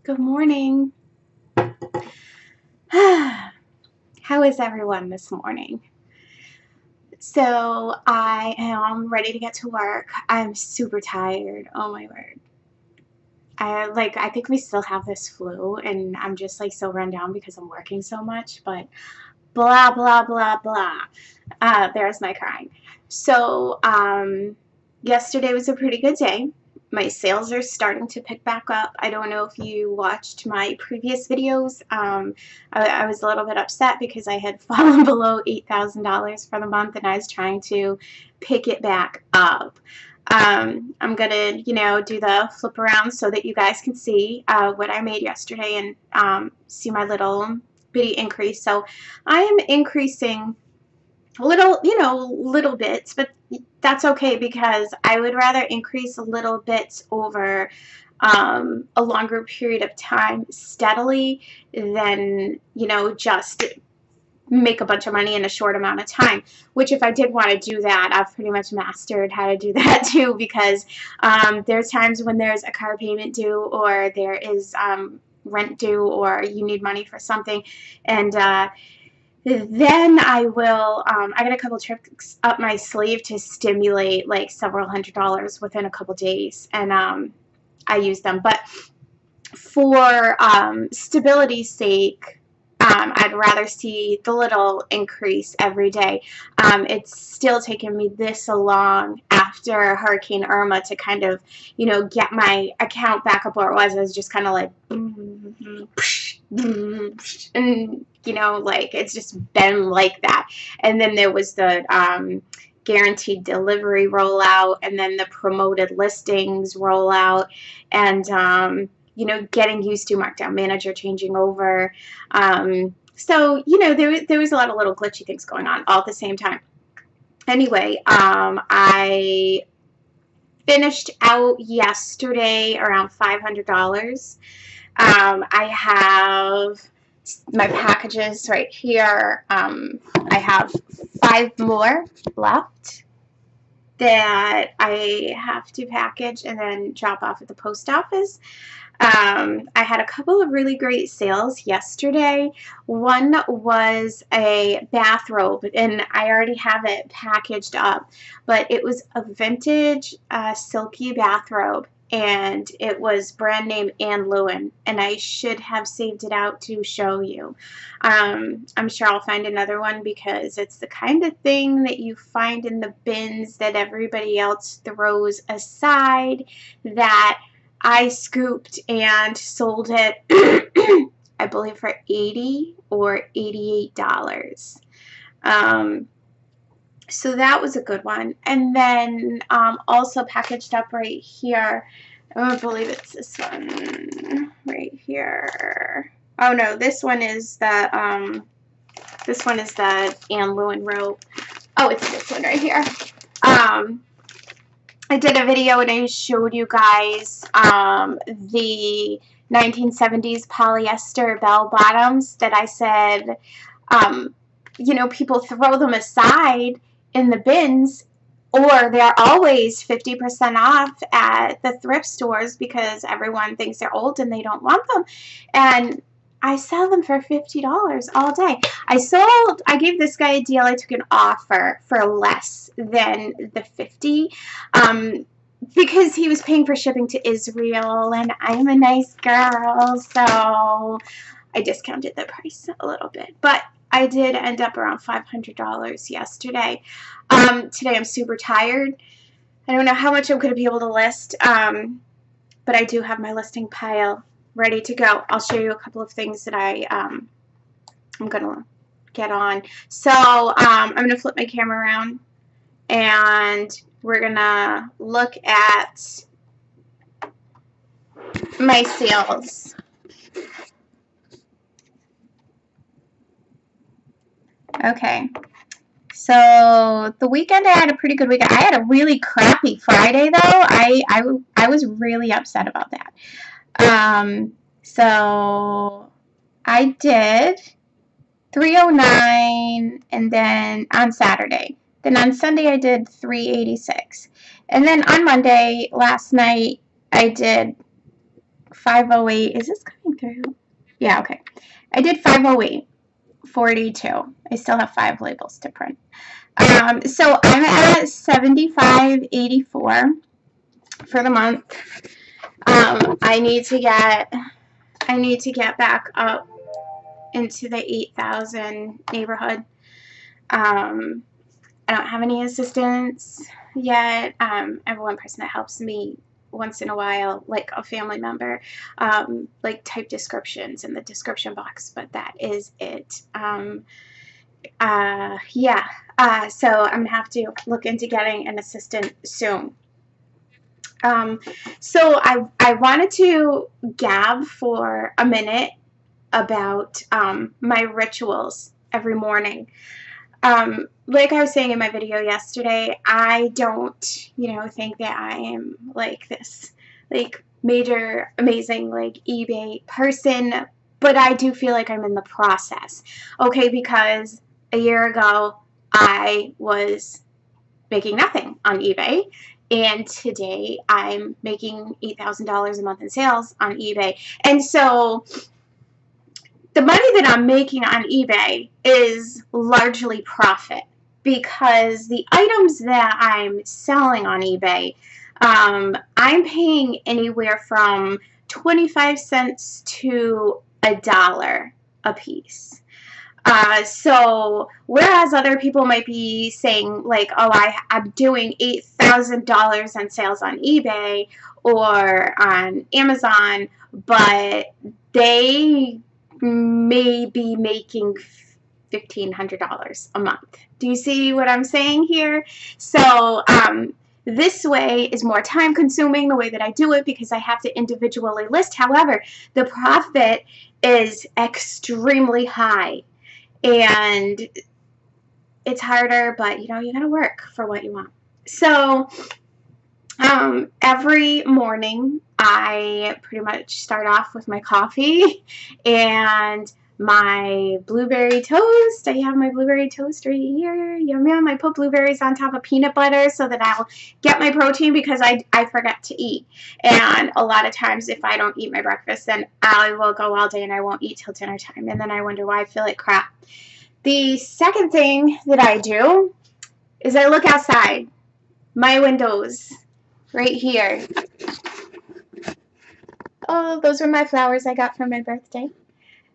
Good morning. How is everyone this morning? So I am ready to get to work. I'm super tired. Oh my word. I think we still have this flu and I'm just like so run down because I'm working so much, but blah blah blah blah. There's my crying. So yesterday was a pretty good day. My sales are starting to pick back up. I don't know if you watched my previous videos. I was a little bit upset because I had fallen below $8,000 for the month and I was trying to pick it back up. I'm gonna, do the flip around so that you guys can see what I made yesterday and see my little bitty increase. So I am increasing little bits, but that's okay because I would rather increase little bits over a longer period of time steadily than, just make a bunch of money in a short amount of time, which if I did want to do that, I've pretty much mastered how to do that too, because there's times when there's a car payment due or there is rent due or you need money for something, and then I will, I got a couple tricks up my sleeve to stimulate like several $100s within a couple days, and I use them. But for stability's sake, I'd rather see the little increase every day. It's still taken me this long after Hurricane Irma to kind of, get my account back up where it was. I was just kind of like, and, like it's just been like that. And then there was the guaranteed delivery rollout, and then the promoted listings rollout, and getting used to Markdown Manager changing over. So, there was a lot of little glitchy things going on all at the same time. Anyway, I finished out yesterday around $500. I have my packages right here. I have 5 more left that I have to package and then drop off at the post office. I had a couple of really great sales yesterday. One was a bathrobe, and I already have it packaged up, but it was a vintage silky bathrobe, and it was brand name Anne Lewin, and I should have saved it out to show you. I'm sure I'll find another one because it's the kind of thing that you find in the bins that everybody else throws aside that I scooped and sold it, I believe, for $80 or $88. So that was a good one. And then also packaged up right here, I believe it's this one right here. Oh no, this one is the Anne Lewin rope. Oh, it's this one right here. I did a video and I showed you guys the 1970s polyester bell bottoms that I said, people throw them aside in the bins, or they're always 50% off at the thrift stores because everyone thinks they're old and they don't want them. And I sell them for $50 all day. I gave this guy a deal. I took an offer for less than the $50 because he was paying for shipping to Israel, and I'm a nice girl, so I discounted the price a little bit. But I did end up around $500 yesterday. Today I'm super tired. I don't know how much I'm going to be able to list, but I do have my listing pile ready to go. I'll show you a couple of things that I'm going to get on. So I'm going to flip my camera around and we're going to look at my sales. Okay. So the weekend I had a pretty good weekend. I had a really crappy Friday though. I was really upset about that. So I did 309 and then on Saturday. Then on Sunday I did 386. And then on Monday last night I did 508. Is this coming 3. Yeah, okay. I did 508, 42. I still have 5 labels to print. So I'm at 75.84 for the month. I need to get back up into the 8,000 neighborhood. I don't have any assistants yet. I have one person that helps me once in a while, like a family member, like type descriptions in the description box, but that is it. Yeah. So I'm gonna have to look into getting an assistant soon. So I wanted to gab for a minute about my rituals every morning. Like I was saying in my video yesterday, I don't, think that I am like this, like major, amazing, like eBay person, but I do feel like I'm in the process, okay, because a year ago, I was making nothing on eBay, and today I'm making $8,000 a month in sales on eBay, and so the money that I'm making on eBay is largely profit because the items that I'm selling on eBay, I'm paying anywhere from 25 cents to $1 a piece. So whereas other people might be saying like, oh, I'm doing $8,000 in sales on eBay or on Amazon, but they may be making $1,500 a month. Do you see what I'm saying here? So this way is more time consuming, the way that I do it, because I have to individually list. However, the profit is extremely high, and it's harder, but you gotta work for what you want. So every morning I pretty much start off with my coffee and my blueberry toast. I have my blueberry toast right here. Yum yum. I put blueberries on top of peanut butter so that I'll get my protein because I forget to eat. And a lot of times if I don't eat my breakfast, then I will go all day and I won't eat till dinner time. And then I wonder why I feel like crap. The second thing that I do is I look outside. My windows right here. Oh, those were my flowers I got for my birthday.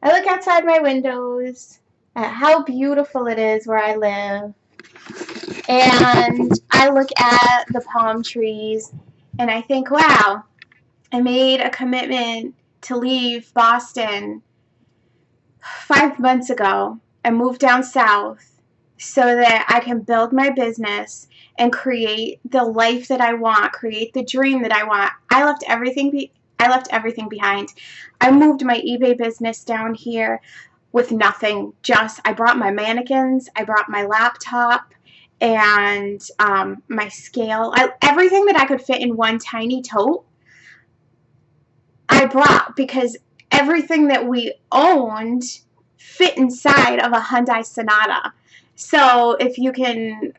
I look outside my windows at how beautiful it is where I live. And I look at the palm trees and I think, wow, I made a commitment to leave Boston 5 months ago and move down south so that I can build my business and create the life that I want, create the dream that I want. I left everything behind. I moved my eBay business down here with nothing. I brought my mannequins, I brought my laptop, and my scale. Everything that I could fit in one tiny tote, I brought, because everything that we owned fit inside of a Hyundai Sonata. So if you can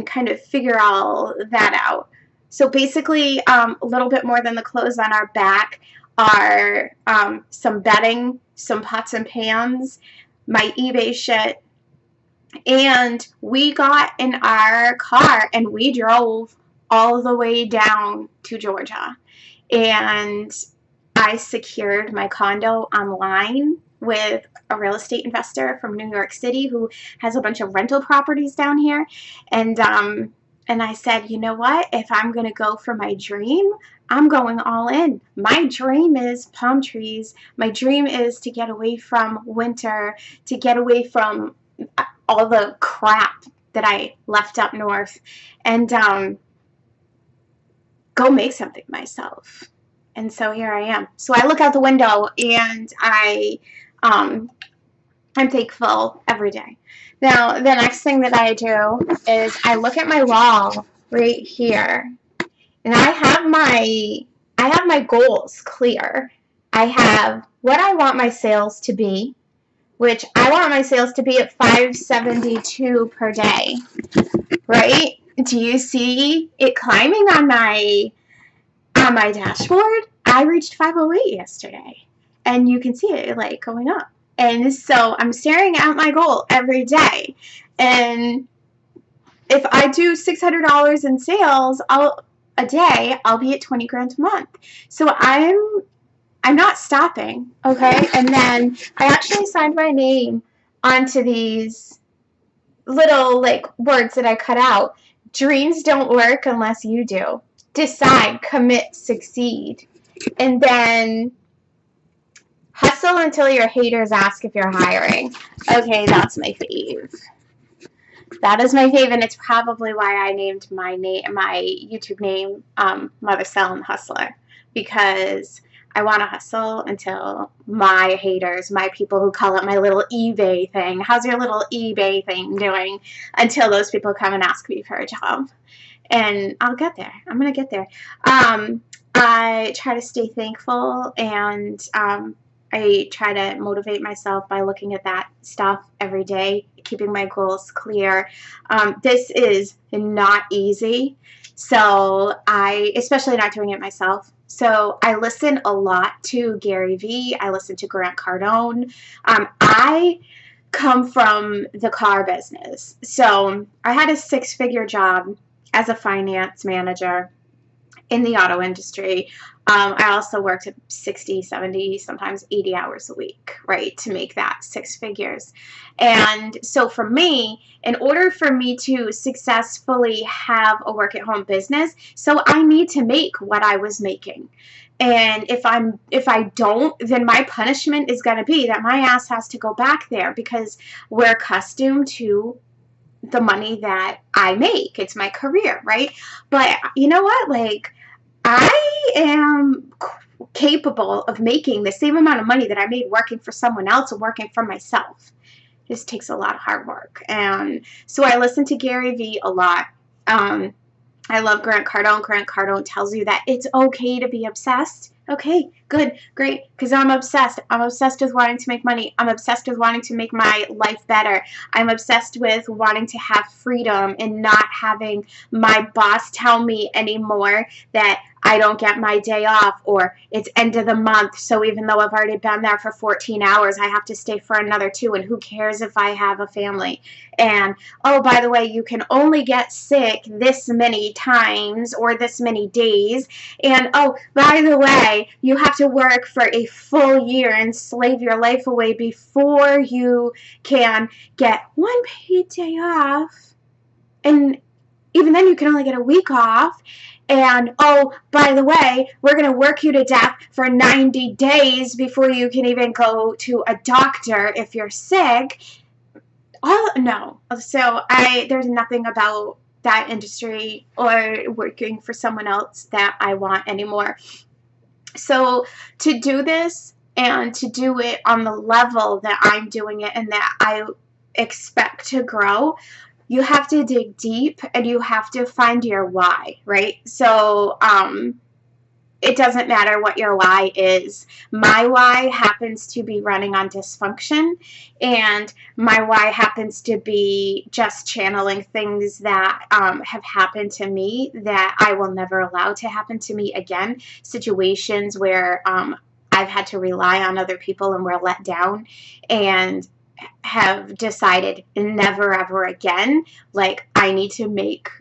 kind of figure all that out. So basically, a little bit more than the clothes on our back are some bedding, some pots and pans, my eBay shit, and we got in our car and we drove all the way down to Georgia. And I secured my condo online with a real estate investor from New York City who has a bunch of rental properties down here. And I said, you know what? If I'm going to go for my dream, I'm going all in. My dream is palm trees. My dream is to get away from winter, to get away from all the crap that I left up north, and go make something myself. And so here I am. So I look out the window and I'm thankful every day. Now, the next thing that I do is I look at my wall right here, and I have my goals clear. I have what I want my sales to be, which I want my sales to be at 572 per day, right? Do you see it climbing on my dashboard? I reached 508 yesterday. and you can see it like going up. And so I'm staring at my goal every day. And if I do $600 in sales a day, I'll be at 20 grand a month. So I'm not stopping, okay? And then I actually signed my name onto these little like words that I cut out. Dreams don't work unless you do. Decide, commit, succeed. And then hustle until your haters ask if you're hiring. Okay, that's my fave. That is my fave, and it's probably why I named my YouTube name Mother Selling Hustler, because I want to hustle until my haters, my people who call it my little eBay thing, how's your little eBay thing doing, until those people come and ask me for a job. And I'll get there. I'm going to get there. I try to stay thankful, and I try to motivate myself by looking at that stuff every day, keeping my goals clear. This is not easy, so especially not doing it myself. So I listen a lot to Gary Vee. I listen to Grant Cardone. I come from the car business. So I had a 6-figure job as a finance manager in the auto industry. I also worked at 60, 70, sometimes 80 hours a week, right, to make that 6 figures. And so for me, in order for me to successfully have a work-at-home business, so I need to make what I was making. And if I don't, then my punishment is going to be that my ass has to go back there, because we're accustomed to the money that I make. It's my career, right? But you know what? Like, I am capable of making the same amount of money that I made working for someone else or working for myself. It just takes a lot of hard work. And so I listen to Gary Vee a lot. I love Grant Cardone. Grant Cardone tells you that it's okay to be obsessed. Okay, good, great, because I'm obsessed. I'm obsessed with wanting to make money. I'm obsessed with wanting to make my life better. I'm obsessed with wanting to have freedom and not having my boss tell me anymore that I don't get my day off, or it's end of the month, so even though I've already been there for 14 hours, I have to stay for another 2, and who cares if I have a family? And, oh, by the way, you can only get sick this many times or this many days, and, oh, by the way, you have to work for a full year and slave your life away before you can get 1 paid day off, and even then you can only get a week off. And, oh, by the way, we're going to work you to death for 90 days before you can even go to a doctor if you're sick. No. So there's nothing about that industry or working for someone else that I want anymore. So to do this and to do it on the level that I'm doing it and that I expect to grow, you have to dig deep and you have to find your why, right? So it doesn't matter what your why is. My why happens to be running on dysfunction, and my why happens to be just channeling things that have happened to me that I will never allow to happen to me again. Situations where I've had to rely on other people and were let down, and have decided never ever again. Like, I need to make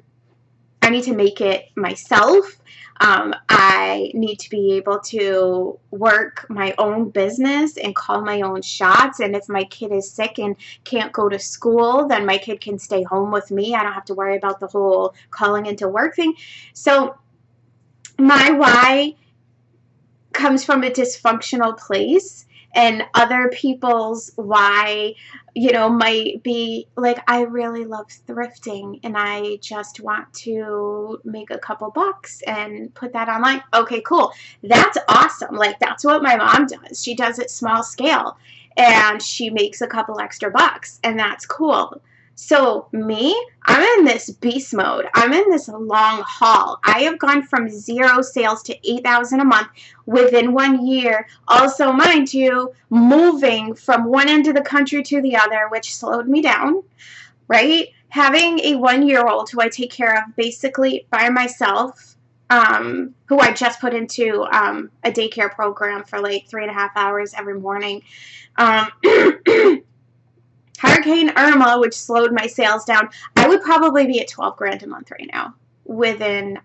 it myself. I need to be able to work my own business and call my own shots. And if my kid is sick and can't go to school, then my kid can stay home with me. I don't have to worry about the whole calling into work thing. So my why comes from a dysfunctional place. And other people's why, might be like, I really love thrifting and I just want to make a couple bucks and put that online. Okay, cool. That's awesome. Like, that's what my mom does. She does it small scale and she makes a couple extra bucks, and that's cool. So me, I'm in this beast mode. I'm in this long haul. I have gone from 0 sales to 8,000 a month within 1 year. Also, mind you, moving from one end of the country to the other, which slowed me down, right? Having a 1-year-old who I take care of basically by myself, who I just put into a daycare program for like 3.5 hours every morning. Hurricane Irma, which slowed my sales down, I would probably be at 12 grand a month right now within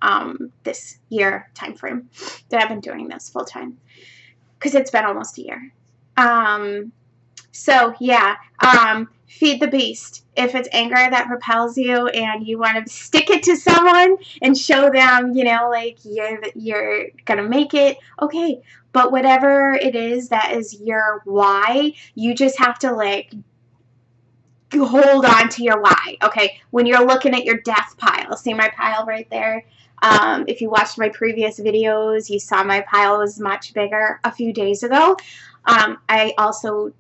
this year time frame that I've been doing this full time, because it's been almost a year. So yeah, feed the beast. If it's anger that propels you and you want to stick it to someone and show them, you know, like you're gonna make it, okay. But whatever it is that is your why, you just have to like hold on to your why. Okay, when you're looking at your death pile, see my pile right there? If you watched my previous videos, you saw my pile was much bigger a few days ago. I also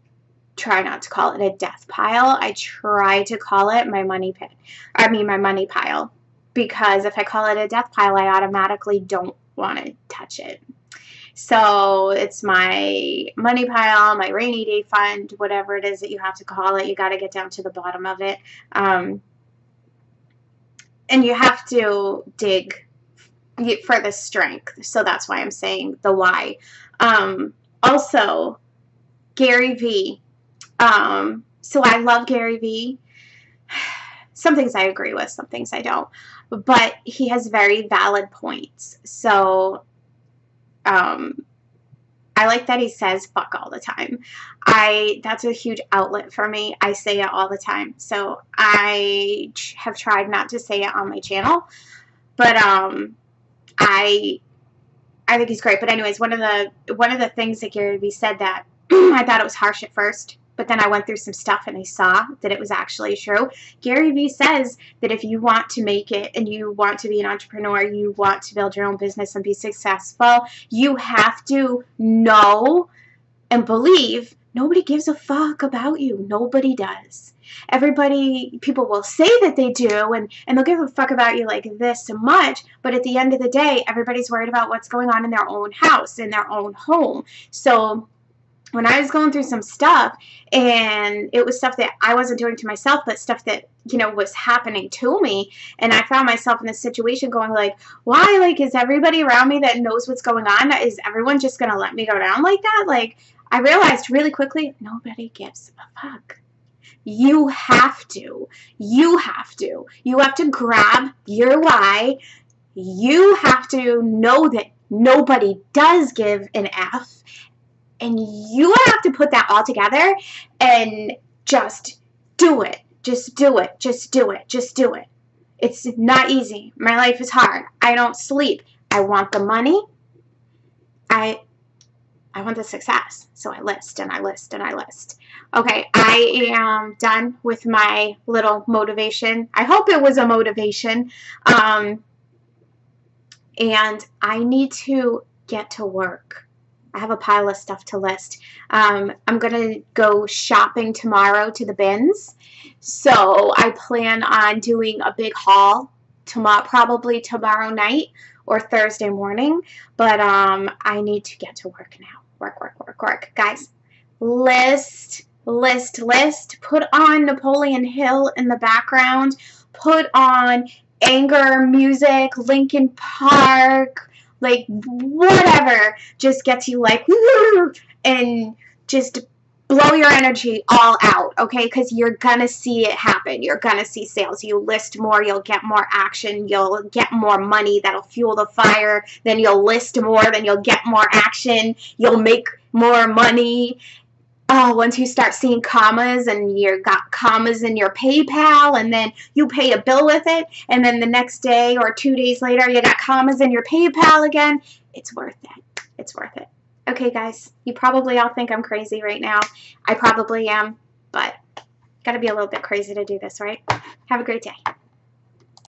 try not to call it a death pile. I try to call it my money pit. I mean my money pile, because if I call it a death pile, I automatically don't want to touch it. So it's my money pile, my rainy day fund, whatever it is that you have to call it. You got to get down to the bottom of it. And you have to dig for the strength. So that's why I'm saying the why. Also, Gary Vee. So I love Gary Vee. Some things I agree with, some things I don't. But he has very valid points. So I like that he says fuck all the time. That's a huge outlet for me. I say it all the time. So I have tried not to say it on my channel. But I think he's great. But anyways, one of the things that Gary Vee said that I thought it was harsh at first, but then I went through some stuff and I saw that it was actually true. Gary Vee says that if you want to make it and you want to be an entrepreneur, you want to build your own business and be successful, you have to know and believe nobody gives a fuck about you. Nobody does. People will say that they do, and they'll give a fuck about you like this so much, but at the end of the day, everybody's worried about what's going on in their own house, in their own home. So when I was going through some stuff, and it was stuff that I wasn't doing to myself, but stuff that, you know, was happening to me, and I found myself in this situation going like, why? Like, is everybody around me that knows what's going on? Is everyone just going to let me go down like that? Like, I realized really quickly, nobody gives a fuck. You have to. You have to. You have to grab your why. You have to know that nobody does give an F. And you have to put that all together and just do it. Just do it. Just do it. Just do it. It's not easy. My life is hard. I don't sleep. I want the money. I want the success. So I list and I list and I list. Okay, I am done with my little motivation. I hope it was a motivation. And I need to get to work. I have a pile of stuff to list. I'm going to go shopping tomorrow to the bins. So I plan on doing a big haul tomorrow, probably tomorrow night or Thursday morning. But I need to get to work now. Work. Guys, list. Put on Napoleon Hill in the background. Put on anger music, Linkin Park, like whatever just gets you like, and just blow your energy all out, okay? Because you're gonna see it happen. You're gonna see sales. You list more, you'll get more action, you'll get more money that'll fuel the fire, then you'll list more, then you'll get more action, you'll make more money. Oh, once you start seeing commas and you got commas in your PayPal and then you pay a bill with it, and then the next day or 2 days later you got commas in your PayPal again, it's worth it. It's worth it. Okay, guys, you probably all think I'm crazy right now. I probably am, but gotta be a little bit crazy to do this, right? Have a great day.